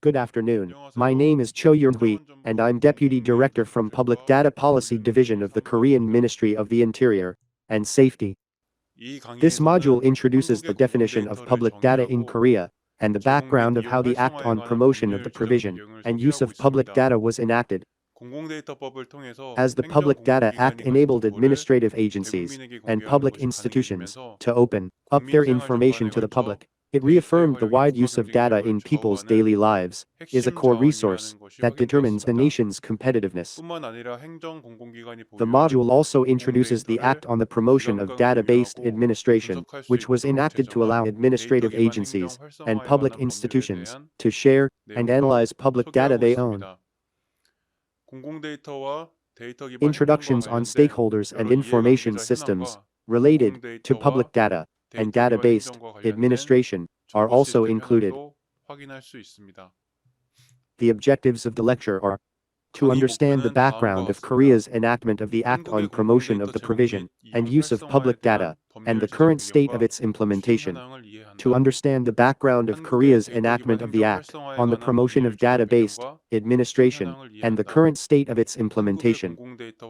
Good afternoon. My name is Cho Young-hui, and I'm Deputy Director from Public Data Policy Division of the Korean Ministry of the Interior and Safety. This module introduces the definition of public data in Korea and the background of how the Act on Promotion of the Provision and Use of Public Data was enacted. As the Public Data Act enabled administrative agencies and public institutions to open up their information to the public, it reaffirmed the wide use of data in people's daily lives is a core resource that determines the nation's competitiveness. The module also introduces the Act on the Promotion of Data-Based Administration, which was enacted to allow administrative agencies and public institutions to share and analyze public data they own. Introductions on stakeholders and information systems related to public data and data-based administration are also included. The objectives of the lecture are to understand the background of Korea's enactment of the Act on Promotion of the Provision and Use of Public Data and the current state of its implementation, to understand the background of Korea's enactment of the Act on the Promotion of Data-Based Administration and the current state of its implementation,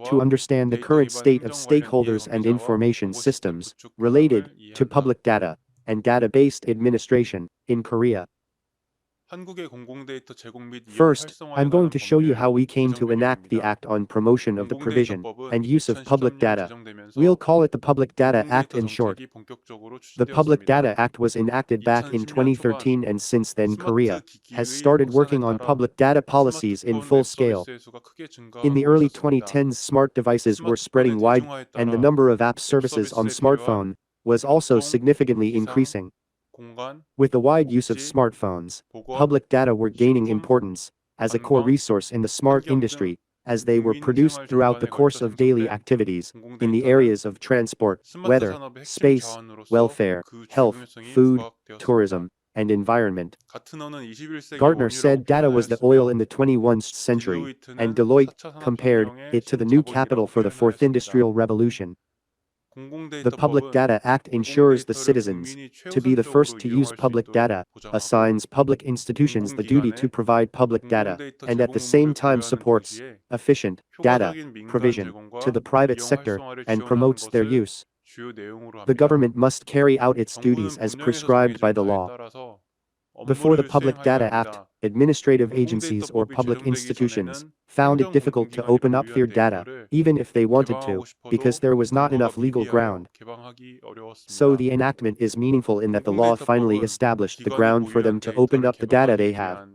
to understand the current state of stakeholders and information systems related to public data and data-based administration in Korea. First, I'm going to show you how we came to enact the Act on Promotion of the Provision and Use of Public Data. We'll call it the Public Data Act in short. The Public Data Act was enacted back in 2013, and since then Korea has started working on public data policies in full scale. In the early 2010s, smart devices were spreading wide, and the number of app services on smartphone was also significantly increasing. With the wide use of smartphones, public data were gaining importance as a core resource in the smart industry, as they were produced throughout the course of daily activities in the areas of transport, weather, space, welfare, health, food, tourism, and environment. Gartner said data was the oil in the 21st century, and Deloitte compared it to the new capital for the fourth industrial revolution. The Public Data Act ensures the citizens to be the first to use public data, assigns public institutions the duty to provide public data, and at the same time supports efficient data provision to the private sector and promotes their use. The government must carry out its duties as prescribed by the law. Before the Public Data Act, administrative agencies or public institutions found it difficult to open up their data, even if they wanted to, because there was not enough legal ground. So the enactment is meaningful in that the law finally established the ground for them to open up the data they have.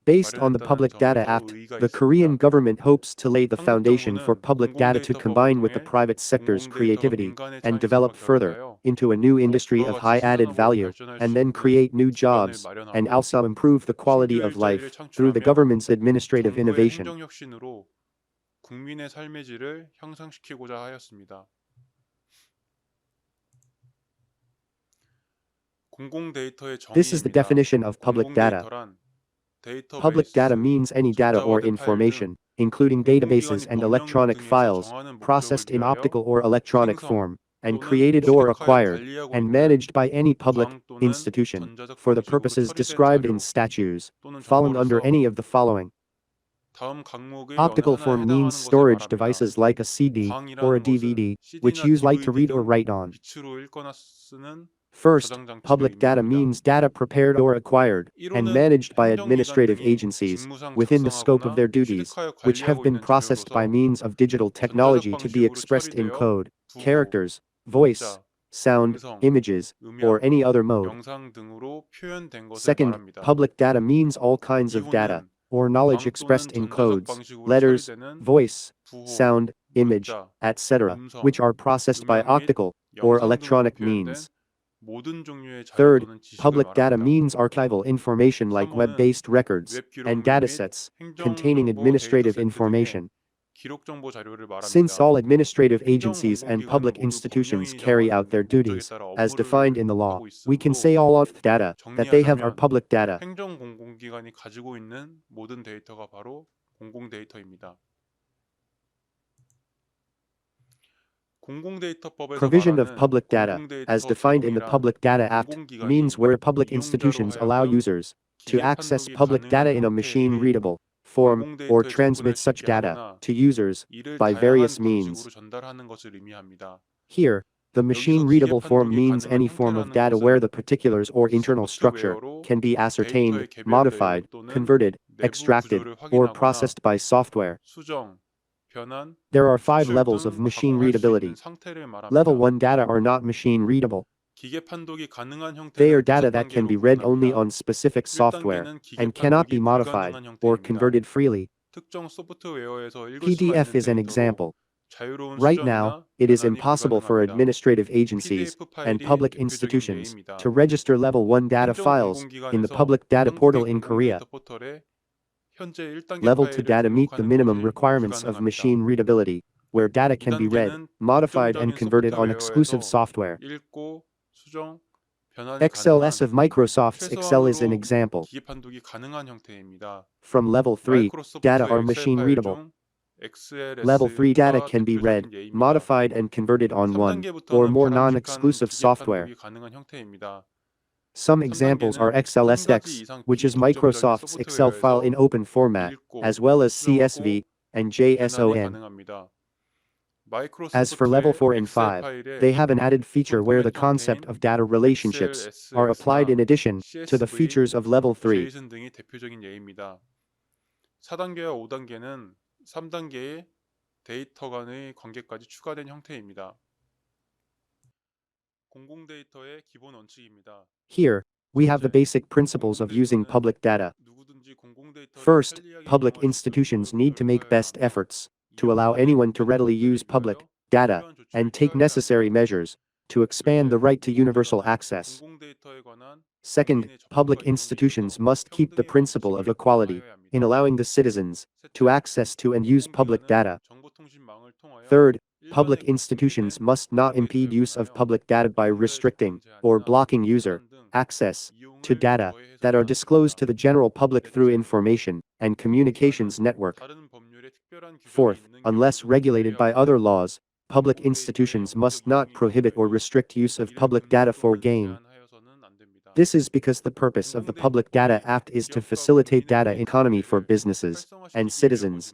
Based on the Public Data Act, the Korean government hopes to lay the foundation for public data to combine with the private sector's creativity and develop further into a new industry of high added value, and then create new jobs and also improve the quality of life through the government's administrative innovation. This is the definition of public data. Public data means any data or information, including databases and electronic files, processed in optical or electronic form, and created or acquired, and managed by any public institution, for the purposes described in statutes, falling under any of the following. Optical form means storage devices like a CD or a DVD, which use light to read or write on. First, public data means data prepared or acquired and managed by administrative agencies within the scope of their duties, which have been processed by means of digital technology to be expressed in code, characters, voice, sound, images, or any other mode. Second, public data means all kinds of data or knowledge expressed in codes, letters, voice, sound, image, etc., which are processed by optical or electronic means. Third, public data means archival information like web-based records and datasets containing administrative information. Since all administrative agencies and public institutions carry out their duties, as defined in the law, we can say all of the data that they have are public data. Provision of public data, as defined in the Public Data Act, means where public institutions allow users to access public data in a machine-readable form or transmit such data to users by various means. Here, the machine-readable form means any form of data where the particulars or internal structure can be ascertained, modified, converted, extracted, or processed by software. There are 5 levels of machine readability. Level 1 data are not machine readable. They are data that can be read only on specific software and cannot be modified or converted freely. PDF is an example. Right now, it is impossible for administrative agencies and public institutions to register Level 1 data files in the public data portal in Korea. Level 2 data meet the minimum requirements of machine readability, where data can be read, modified and converted on exclusive software. XLS of Microsoft's Excel is an example. From Level 3, data are machine readable. Level 3 data can be read, modified and converted on one or more non-exclusive software. Some examples are XLSX, which is Microsoft's Excel file in open format, as well as CSV and JSON. As for Level 4 and 5, they have an added feature where the concept of data relationships are applied in addition to the features of Level 3. 3단계의 데이터 간의 관계까지 추가된 형태입니다. 공공 데이터의 기본 원칙입니다. Here, we have the basic principles of using public data. First, public institutions need to make best efforts to allow anyone to readily use public data and take necessary measures to expand the right to universal access. Second, public institutions must keep the principle of equality in allowing the citizens to access to and use public data. Third, public institutions must not impede use of public data by restricting or blocking user access to data that are disclosed to the general public through information and communications network. Fourth, unless regulated by other laws, public institutions must not prohibit or restrict use of public data for gain. This is because the purpose of the Public Data Act is to facilitate data economy for businesses and citizens.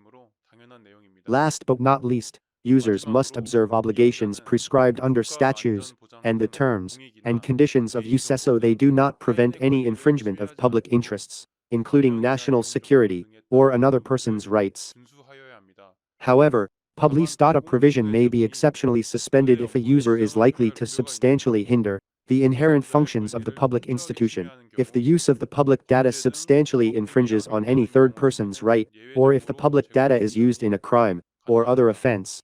Last but not least, users must observe obligations prescribed under statutes and the terms and conditions of use so they do not prevent any infringement of public interests, including national security or another person's rights. However, public data provision may be exceptionally suspended if a user is likely to substantially hinder the inherent functions of the public institution, if the use of the public data substantially infringes on any third person's right, or if the public data is used in a crime or other offense.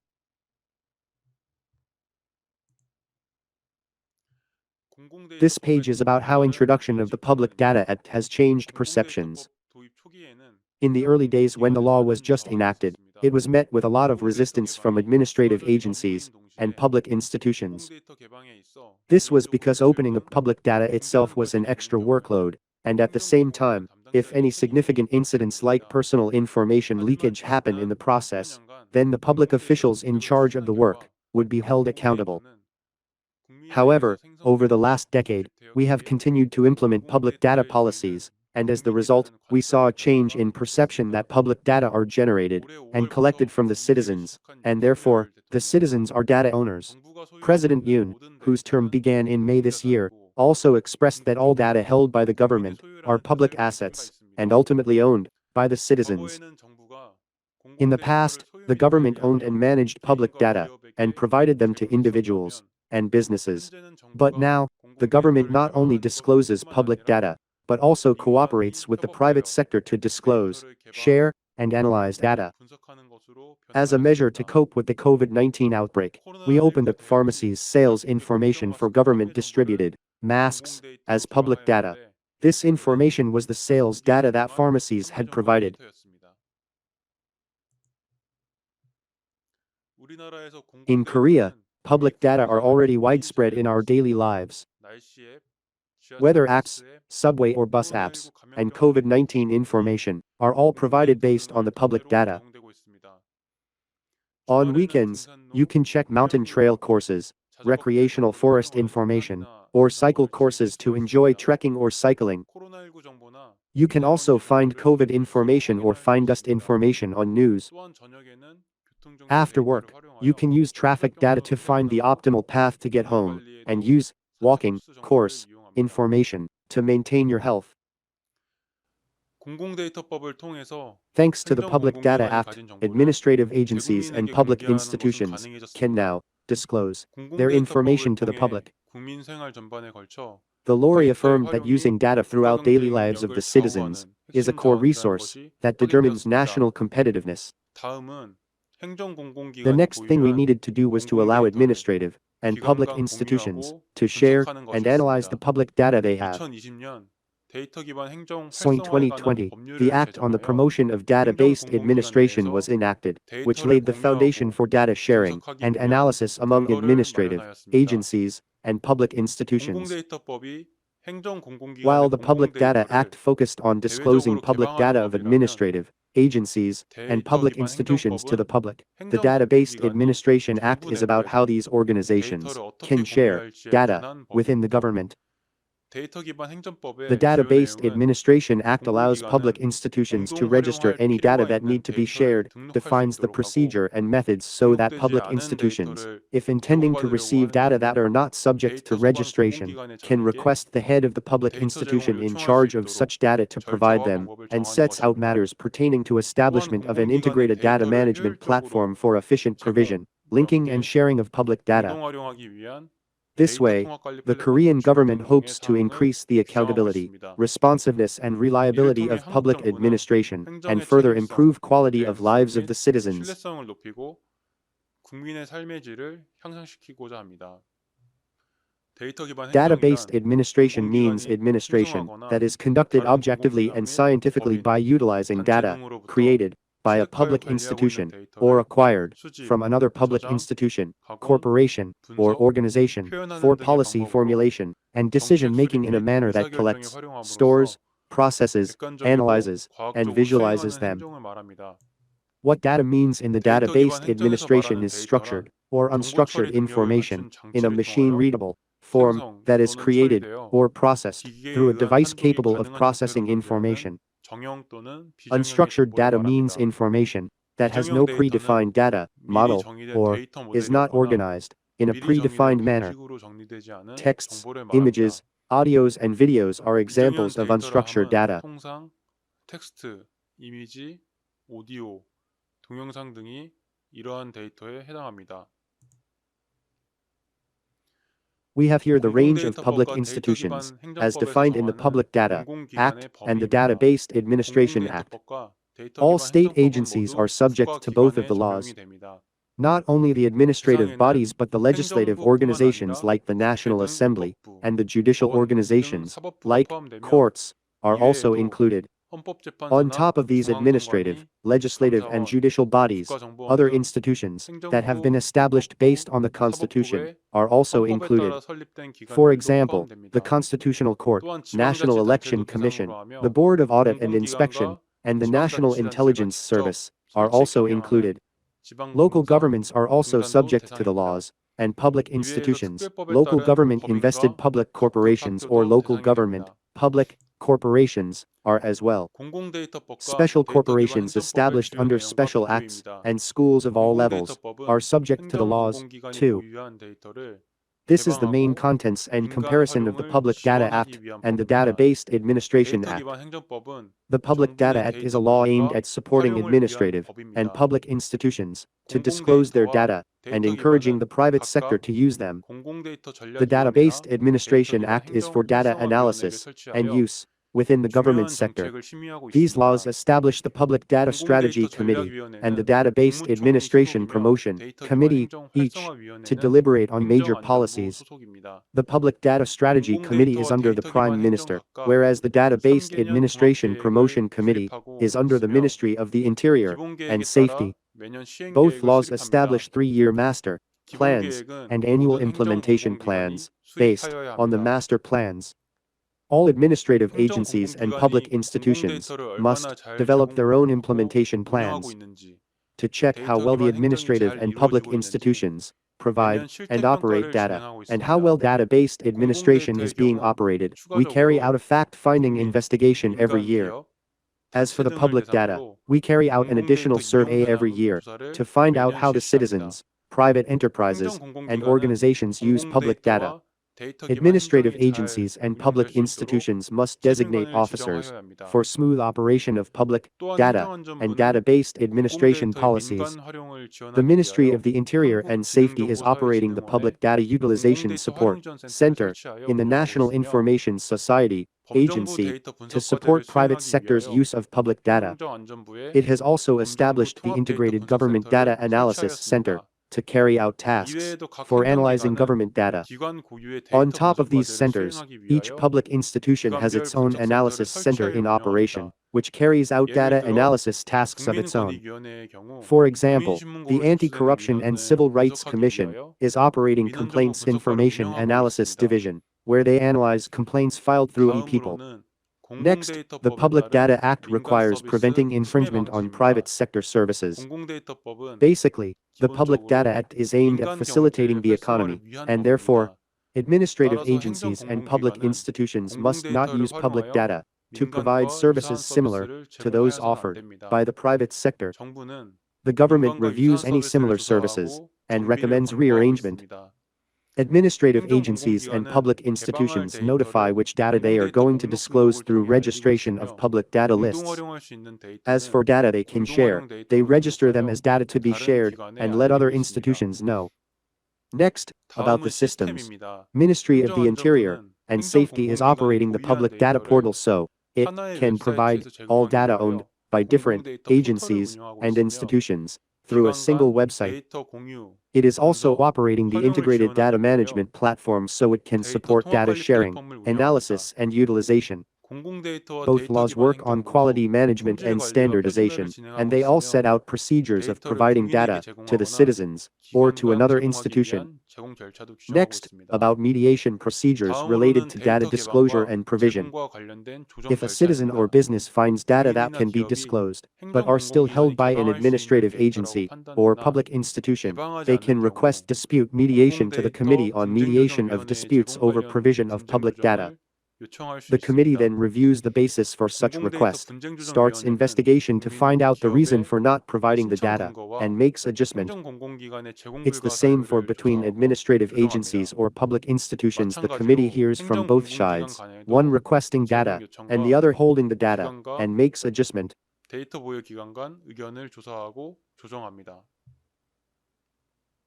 This page is about how introduction of the Public Data Act has changed perceptions. In the early days when the law was just enacted, it was met with a lot of resistance from administrative agencies and public institutions. This was because opening up public data itself was an extra workload, and at the same time, if any significant incidents like personal information leakage happen in the process, then the public officials in charge of the work would be held accountable. However, over the last decade, we have continued to implement public data policies, and as the result, we saw a change in perception that public data are generated and collected from the citizens, and therefore, the citizens are data owners. President Yoon, whose term began in May this year, also expressed that all data held by the government are public assets and ultimately owned by the citizens. In the past, the government owned and managed public data and provided them to individuals and businesses. But now, the government not only discloses public data, but also cooperates with the private sector to disclose, share, and analyze data. As a measure to cope with the COVID-19 outbreak, we opened up pharmacies' sales information for government-distributed masks as public data. This information was the sales data that pharmacies had provided. In Korea, public data are already widespread in our daily lives. Weather apps, subway or bus apps, and COVID-19 information are all provided based on the public data. On weekends, you can check mountain trail courses, recreational forest information, or cycle courses to enjoy trekking or cycling. You can also find COVID information or find us information on news. 또한 저녁에는 교통정보 After 데이터를 work, you 활용하여 can use traffic data to find the optimal path to get home, and use walking course information to maintain your health. 공공데이터법을 통해서 Thanks to the Public Data Act, 가진 정보를 administrative agencies and 대국민에게 public 공개하는 것은 institutions 가능해졌습니다. can now disclose their information 공공데이터법을 to the 통해 public. 국민 생활 전반에 걸쳐 The law 데이터의 reaffirmed that 활용이 using data throughout 국가 daily 경제 lives of 능력을 the citizens 좌우하는 is a 핵심 core 자원이라는 resource 것이 that determines 확인되었습니다. national competitiveness. 다음은 The 행정공공기관이 next thing we 보유한 needed to do was to allow 공공데이터를 administrative and 기관 public 간 institutions 공유하고 to share 분석하는 and analyze the 것이었습니다. public data they have. 2020년 데이터 기반 행정 So in 활성화에 관한 2020, the 법률을 Act on the 제정하여 Promotion of Data-Based 행정공공기관 Administration 내에서 was enacted, which 데이터를 laid the foundation 공유하고 for data sharing 분석하기 and 위한 analysis among 근거를 administrative 마련하였습니다. agencies and public institutions. 공공데이터법이 행정공공기관의 While the Public Data 공공데이터를 Act focused on disclosing 대외적으로 public 개방하는 data of 법이라면 administrative agencies and 데이터 public 기반 institutions to the 행정법은 public, the Data-Based 행정공공기관이 Administration Act 정부 is about how these organizations 데이터를 어떻게 can share 공유할지에 data 관한 within the 법입니다. government. 데이터 기반 행정법의 The 주요 Data-Based 내용은 Administration Act allows public 공공기관은 institutions to 공동 register 활용할 any data 필요가 that 있는 need to be 데이터를 shared, 등록할 수 defines the 있도록 하고 procedure and methods so that 등록되지 public 않은 institutions, 데이터를 if intending to 제공받으려고 receive 할 data 경우 that are not subject to 데이터 기반 registration, 공공기관의 can 장에게 request the head of the public 데이터 institution 제공을 in 요청할 수 charge of 있도록 such data to provide 절차와 them, 방법을 and 정하는 sets out 것입니다. matters pertaining to 또한 establishment of an 공공기관이 integrated data 데이터를 management platform 효율적으로 for efficient 제공, provision, linking and 그렇게 sharing of public data. 공동 활용하기 위한 This 데이터 way, 통합 관리 the 플랫폼 Korean 구축 government 등등의 hopes to 사항을 increase the 규정하고 accountability, 있습니다. responsiveness and 이를 reliability 통해 of 한국 public 정부는 administration, and 행정의 further 책임성, improve quality of lives 개연성 of the 및 citizens. 신뢰성을 높이고 국민의 삶의 질을 향상시키고자 합니다. 데이터 기반 Data-based 행정이란 administration means 공공기관이 administration 형성하거나 that is conducted 다른 objectively 공공기관 and 및 scientifically 법인, by utilizing 단체 data 등으로부터 created by a 취득하여 public 관리하고 있는 institution or 데이터를 acquired 수집, from another public 저장, institution, 각원, corporation, or 분석, organization 표현하는 for 등의 policy 방법으로 formulation and 정책 decision-making 수립 in a 및 manner that 의사결정에 collects, 활용함으로써 stores, processes, 객관적이고 analyzes, and 과학적으로 visualizes 수행하는 them. 행정을 말합니다. What data means in the 데이터 data-based 기반 행정에서 administration 말하는 is structured 데이터란 or 정보 unstructured 처리 능력을 information 갖춘 in a 장치를 통하여 machine-readable form 생성 that is 또는 created 처리되어 or processed 기기에 through a 의한 device 판독이 capable of 가능한 processing 형태로 information. 존재하는 정형 또는 비정형의 Unstructured 정보를 data means 말합니다. information that has 비정형 no 데이터는 predefined data, 미리 model, 정의된 or 데이터 is 모델이 not 없거나 organized in a 미리 정의된 predefined manner. 방식으로 정리되지 않은 Texts, 정보를 말합니다. images, audios, and videos are 비정형 examples of 데이터라 unstructured 함은 data. 통상 텍스트, 이미지, 오디오, 동영상 등이 이러한 데이터에 해당합니다. We have here the range of public 공공데이터법과 데이터 institutions, 기반 as 행정법에서 defined in the 정하는 Public Data Act 공공기관의 and the 범위입니다. Data-Based Administration Act. 공공데이터법과 데이터 All 기반 state 행정법은 agencies 모두 are subject to both of 국가기관에 the laws. 적용이 됩니다. Not only the administrative 세상에는 bodies but the legislative 행정부뿐만 organizations 아니라 like the National 국회 등 Assembly 입법부, and the judicial 법원 등 organizations, 사법부가 like 포함되며 courts, are also 이외에도 included. On 헌법재판소나 top of these administrative, 중앙선관위, legislative, and 감사원, judicial bodies, 국가정보원 other 등 institutions that have been 행정부, established based on the 법부, Constitution 사법부의 are also 헌법에 included. 따라 설립된 For 기관들도 example, the 포함됩니다. Constitutional Court, 또한 National Election 지방자치단체도 Commission, 대상으로 하며 the Board of Audit and Inspection, 공공기관과 and the National 지방자치단체가 Intelligence 직접 Service are also 설치 included. 지방 Local 공사, governments are also 공단도 subject to the 대상입니다. laws, and public 이외에도 institutions, 특별법에 local 따른 government invested 법인과 public corporations or 국가학교도 local 대상이 government, 됩니다. public corporations are as well. 공공데이터법과 Special 데이터 기반 corporations 행정법의 established 주요 under 내용과 special acts 규칙입니다. and schools of all levels 공공데이터법은 are subject to the laws, 행정공공기관이 too. 보유한 데이터를 This is the main 개방하고 contents and 민간 comparison of the 활용을 Public Data Act 지원하기 위한 and the 법입니다. Data-Based Administration 데이터 Act. 기반 행정법은 The Public Data 정부의 Act is a 데이터 law aimed 보유와 at supporting 활용을 위한 administrative and 법입니다. public institutions to disclose their 공공데이터와 data and 데이터 encouraging the 기반은 private sector 각각 to use them. 공공데이터 The 전략위원회나 Data-Based 데이터 Administration 기반 Act is 행정 for data 활성화위원회를 analysis and 설치하여 use within the government 중요한 sector. 정책을 심의하고 These laws 있습니다. establish the Public Data Strategy 공공데이터 Committee and the 전략위원회는 Data-Based 국무총리 Administration 소속이며 Promotion 데이터 기반 Committee, 행정 each, to 활성화위원회는 deliberate on major 행정안전부 policies. 소속입니다. The Public Data Strategy Committee is 공공데이터와 under the 데이터 Prime 기반 행정 Minister, 각각 whereas the Data-Based 3개년 Administration Promotion 종합계획을 Committee 수립하고 is under the 있으며 Ministry of the Interior 기본 and 계획에 Safety. 따라 매년 시행 Both 계획을 laws 수립합니다. establish three-year master 기본 plans 계획은 and annual 모든 implementation 행정공공기관이 plans based 수립하여야 on the 합니다. master plans. All administrative agencies and public 행정공공기관이 institutions 공공데이터를 must 얼마나 잘 develop their own 제공하고 implementation 운영하고 plans 있는지, to check how 데이터 well the 기반 행정이 administrative 잘 and public 이루어지고 있는지, institutions provide, 매년 and 실태 operate 평가를 data, 진행하고 and how 있습니다. well data-based administration 공공데이터의 is being 경우 operated. We carry out 추가적으로 a fact-finding 국민, investigation every 민간 year. 기업, As for 단체 the 등을 public data, 대상으로 we carry out an additional 공공데이터 이용 survey every 현황 year 조사를 to find out 매년 how the 실시합니다. citizens, private enterprises, 행정 and 공공기관은 organizations use public data. 공공데이터와 데이터 기반 Administrative 행정이 잘 agencies and 운영될 public 수 있도록 institutions must designate 시민관을 officers 지정하여야 합니다. for smooth operation of public 또한 data and 행정안전부는 data-based administration 공공데이터의 policies. 민간 활용을 The 지원하기 Ministry 위하여 of the Interior and Safety is operating the 한국지능정보사회진흥원에 Public Data Utilization 공공데이터 Support 활용지원센터를 Center 설치하여 in the 운영하고 National 있으며 Information Society 범정부 Agency 데이터 to 분석 과제를 support private 수행하기 sector's 위하여 use of public data. 행정안전부에 It has also 범정부 established the 통합 데이터 Integrated 분석 Government 센터를 Data Analysis Center 설치하였습니다. to carry out tasks 이외에도 각 for analyzing 행정기관은 government data. 기관 고유의 On 데이터 top 분석 of these 과제를 centers, 수행하기 each 위하여 public institution has 기관별 its own 분석 센터를 analysis center 설치하여 in operation, 운영합니다. which carries out 예를 data 들어 analysis tasks of its own. 국민권익위원회의 경우 For example, the 국민신문고로 접수되는 Anti-Corruption and 민원을 Civil Rights 분석하기 Commission 위하여 is operating 민원정보 Complaints 분석과를 Information 운영하고 Analysis 있습니다. Division, where they analyze complaints filed through e-people. 다음으로는 Next, the 공공데이터법에 Public 따른 Data Act 민간 requires 서비스 preventing 침해 infringement on 방지입니다. private sector services. 공공데이터법은 Basically, the Public Data 기본적으로 Act is aimed at 민간 facilitating 경제 the 활성화를 economy, 위한 and therefore, 법입니다. administrative 따라서 agencies and public 행정공공기관은 institutions must not 공공데이터를 use public 활용하여 data to provide 민간과 유사한 services similar 서비스를 to those 제공하여서는 안 offered 됩니다. by the private sector. 정부는 The government 민간과 reviews 유사한 any 서비스를 similar services 조사하고 and 정비를 recommends 권고하고 rearrangement. 있습니다. Administrative agencies and 행정공공기관은 public 개방할 institutions notify 데이터를 which data they are 공공데이터 going to 목록 disclose 등록을 through 통해 알리고 registration of 있으며 public data 공동 lists. 활용할 수 있는 As for 데이터는 data they can share, 공동 활용 they 데이터로 register them 등록하여 as data to be 다른 shared 기관에 and let other 알리고 있습니다. institutions know. Next, about 다음은 the systems. 시스템입니다. Ministry of the Interior 행정안전부는 and Safety is operating the 행정공공기관이 보유한 public data 데이터를 portal so it 하나의 can provide 웹사이트에서 all 제공하기 data owned 위하여 by different 공공데이터 포털을 agencies 운영하고 and 있으며 institutions through a 기관 single 간 website. 데이터 공유, It is also 분석, operating the 활용을 integrated data 지원하기 위하여 management platform so it can 데이터 support data 통합관리 sharing, 플랫폼을 운영합니다. analysis, and utilization. 공공데이터와 Both 데이터 laws 기반 work on 행정부도 quality management 품질 and 관리와 표준화를 standardization, and 진행하고 they all 있으며 set out procedures of 데이터를 providing 국민에게 data to the 제공하거나 citizens or to 기관과 another 제공하기 institution. 위한 제공 절차도 규정하고 Next, 있습니다. about mediation procedures related 다음으로는 to data 데이터 disclosure 개방과 and provision. 제공과 관련된 조정 If a citizen or 절차입니다. business finds data that 개인이나 can be 기업이 disclosed, but are still 행정공공기관이 held by an 개방할 수 있는 administrative 데이터라고 agency or 판단하거나 public institution, 개방하지 they 않는 can 경우 request dispute mediation to the Committee 공공데이터 on Mediation of 분쟁조정위원회에 Disputes 제공 over 관련 provision of 분쟁 public data. 조정을 요청할 수 The committee 있습니다. then reviews the basis for such 공공데이터 request, starts 분쟁조정위원회는 investigation to find 국민, out the reason 기업의 for not providing the 신청 data, 근거와 and makes adjustment. 행정공공기관의 제공 It's the 불가 same for 사유를 between 조사하고 administrative 조정합니다. agencies or public institutions. The committee 마찬가지로 hears from both 행정공공기관 sides, 간에도 one requesting 제공 data and the 요청과 other holding the data, 기관과 and makes adjustment. 데이터 보유 기관 간 의견을 조사하고 조정합니다.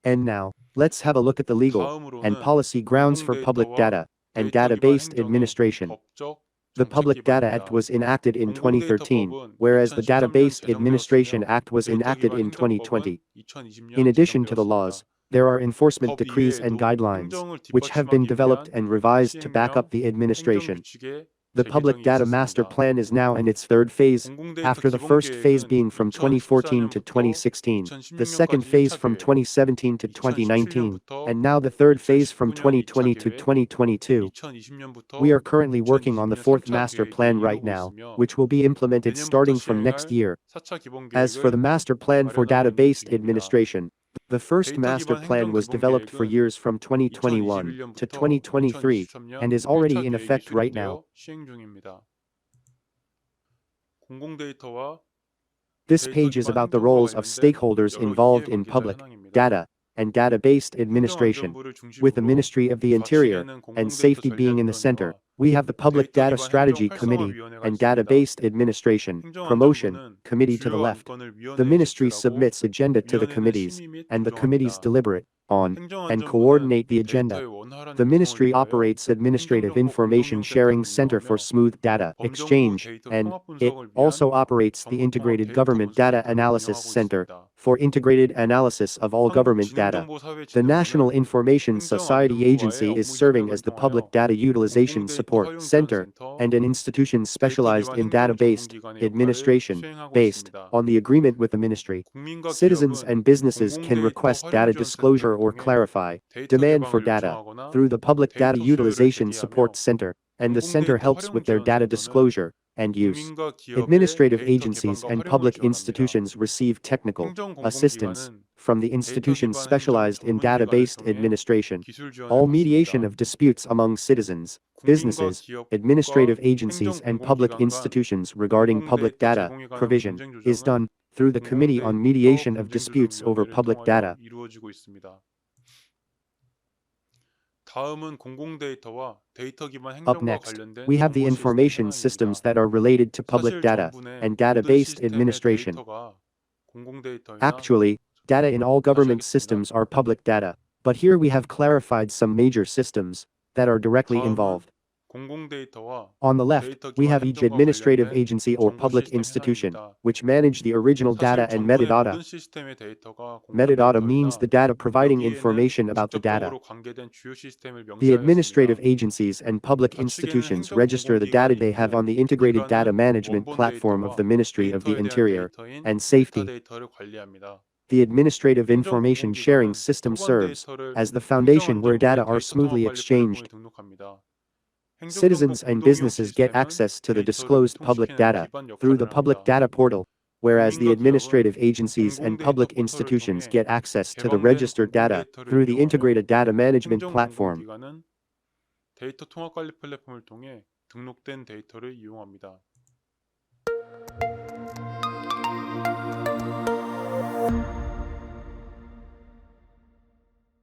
And now, let's have a look at the legal and 다음으로는 policy grounds for public 공공데이터와 data and 데이터 기반 data-based 행정의 administration. 법적 The 정책 Public Data Act 기반입니다. was enacted in 2013, 공공데이터법은 whereas the 2013년 Data-Based Administration 제정되었으며 Act was 데이터 enacted 기반 in 행정법은 2020. 2020년 In addition to the 제정되었습니다. laws, there are enforcement 법 decrees and 이외에도 guidelines, 행정을 which have been 뒷받침하기 developed 위한 and revised to back up 시행령 the administration. 행정규칙의 The Public 제개정이 Data Master 있었습니다. Plan is now in its third phase, 공공데이터 after the first phase 기본계획은 being from 2014 to 2016, the second 2016년까지 phase 1차 from 계획, 2017 to 2019, 2017년부터 and now the third phase from 2019년 2차 2020 to 계획, 2022. 2020년부터 We are currently working on the 2020년 fourth 3차 master 계획을 plan right 이루고 now, 있으며 which will be implemented 내년부터 starting from next 시행할 year. 4차 As for the 기본계획을 master plan for 마련하고 있는 data-based 중입니다. administration, the first 데이터 master 기반 plan 행정 was developed for 기본계획은 years from 2021 to 2021년부터 2023 and 2023년 is already 1차 in 계획이 effect right now. 수립되어 시행 중입니다. 공공데이터와 This 데이터 page is 기반 about the 행정과 roles of 관련된 stakeholders 여러 involved 이해 in 관계자 public 현황입니다. data and data-based administration. 행정안전부를 With the 중심으로 Ministry of the Interior 좌측에는 and 공공데이터 Safety being in the center, 전략위원회와 we have the Public 데이터 Data 기반 행정 Strategy 활성화 Committee 위원회가 and 있습니다. Data-based Administration Promotion 행정안전부는 Committee to the 주요 left. 안건을 The 위원회에 Ministry 제출하고 submits agenda to the 위원회는 committees, 심의 및 and the committees 조정합니다. deliberate on and 행정안전부는 coordinate the agenda. 데이터의 원활한 The 유통을 ministry 위하여 operates Administrative 행정정보 Information 공동형 Sharing 센터를 Center for 운영하며 smooth data 범정부 exchange, 데이터 and 통합 it 분석을 위한 also operates the 정부 통합 Integrated 데이터 Government 분석 Data 센터를 Analysis 운영하고 Center 있습니다. for integrated analysis of all government data. The National 한국지능정보사회진흥원은 Information Society Agency 행정안전부와의 is 업무 serving 협력을 as the Public 통하여 Data Utilization 공공데이터 Support 활용 Center 지원센터, and an institution 데이터 specialized 기반 in 행정 data-based 전문기관의 역할을 administration, 수행하고 based 있습니다. on the agreement with the ministry. 국민과 Citizens 기업은 and businesses can 공공데이터 request 활용 data 지원 disclosure 센터를 or 통해 clarify 데이터 demand 개방을 for data 요청하거나 through the Public Data 데이터 수요를 Utilization 제기하며 Support Center, and the center 공공데이터 helps 활용 with their data 지원센터는 disclosure and use. 국민과 기업의 Administrative 데이터 agencies 개방과 and 활용을 public 지원합니다. institutions receive technical assistance 행정공공기관은 from the institutions specialized in data-based administration. 기술 지원을 All mediation 받습니다. of disputes among citizens, 국민과 businesses, 기업과 administrative 행정 agencies, and public 공공기관 간 institutions regarding public 공공데이터 data 제공에 관한 provision 분쟁 is 조정은 done through the Committee on Mediation of Disputes over 공공데이터 Public 분쟁조정위원회를 Data. 통하여 이루어지고 있습니다. 다음은 공공데이터와 데이터 기반 Up 행정과 next, 관련된 we have the 정보 시스템 information systems 현황입니다. that are related to public 사실 data 정부의 and 모든 data-based 시스템의 administration. 데이터가 공공데이터이나 Actually, data in all government systems are public data, but here we have clarified some major systems that are directly 다음은 involved. 공공데이터와 On the left, 데이터 we 기반 have each 행정과 administrative 관련된 agency or 정보 public 시스템 institution, 현황입니다. which manage the original data 사실 and 정부의 metadata. 모든 시스템의 데이터가 Metadata means 공공데이터이나 the data providing 여기에는 information about the data. 직접적으로 관계된 주요 시스템을 The administrative 명시하였습니다. agencies and public 좌측에는 institutions 행정 register the data 공공기관이 they have 있고 on the integrated data 기관은 management 원본 platform of the 데이터와 Ministry of the 데이터에 대한 Interior 데이터인 and Safety. 메타데이터를 관리합니다. The administrative 행정 information sharing 공공기관은 system 토건 serves 데이터를 as the foundation where 행정안전부의 data are 데이터 smoothly 통합관리 exchanged. 플랫폼에 등록합니다. Citizens and businesses get access to the disclosed public data through the public data portal, whereas the administrative agencies and public institutions get access to the registered data through the integrated data management platform. 행정공공기관은 데이터 통합관리 플랫폼을 통해 등록된 데이터를 이용합니다.